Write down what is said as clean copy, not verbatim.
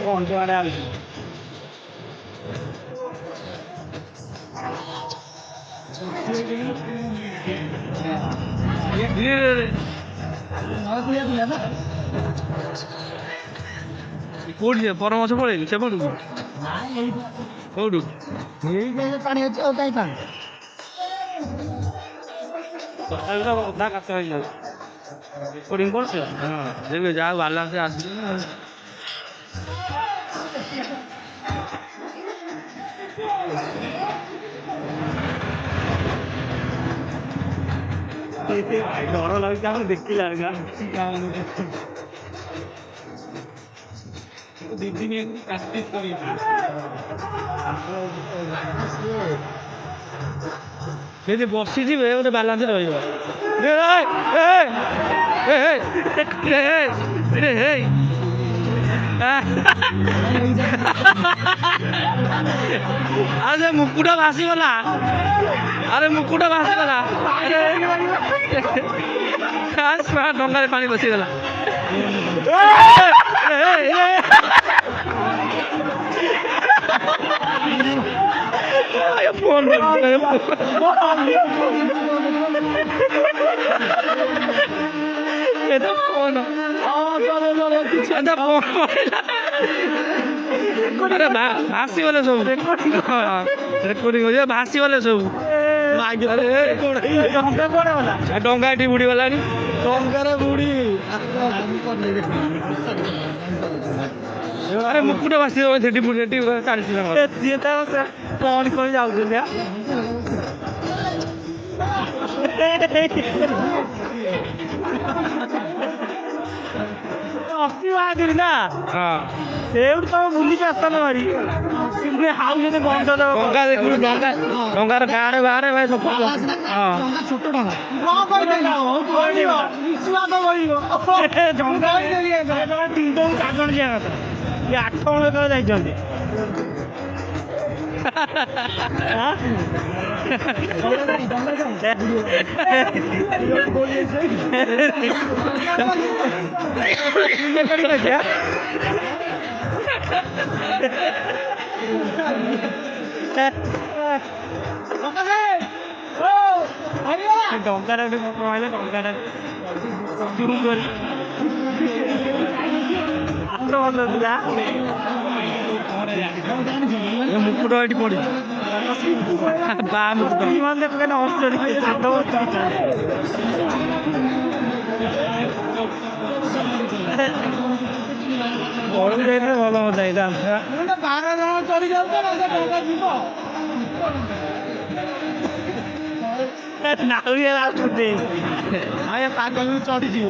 ঘন্টা আরে আসবে পড়ছে পরামর্শ পড়ে সে পড়ুক পড়ুক এই যে পানি হচ্ছে ওটাই পান না কাছে হয়ে যাবে কোডিং করছে হ্যাঁ দেখবে যা ভালো লাগছে আসবে ডর লাগছে এখন দেখতে লাগে দিদি প্র্যাকটিস করি যদি বসি দিবে ওটা ব্যালেন্সে রয়ে যাবে আরে মুকুটা ভাসিগলা আরে মুকুটা ভাসিগলা ডঙ্গারে পানি বসিগলা এটা ফোন ভাসি বলে সব রেকর্ডিং হয়ে ভাসি বলে সব ডঙ্গা এটি বুড়ি গলানি ডঙ্গারে বুড়ি আরে মুকুটা ভাসি সেটি বুড়ি এটি চালিয়েছিল ফোন করে যাচ্ছিল অস্তি না সেও তো বুঝিতে আসতাম না বাড়ি কিন্তু হাউ যদি গন্ধ ডঙ্গা দেখুন ডঙ্গা ডঙ্গার গাড়ে বাড়ে ভাই সব ছোট ডঙ্গা তিনজন চারজন যাওয়া কথা 8 করে যাইଛନ୍ତି ডঙ্কাটা ডঙ্কাটা শুরু করে মুকুট এটি পড়েছে বিমান দেখে অস্ত্র গরম দেখে ভালো মতো দাম চলে যাবে না আমি পাগল চড়েছি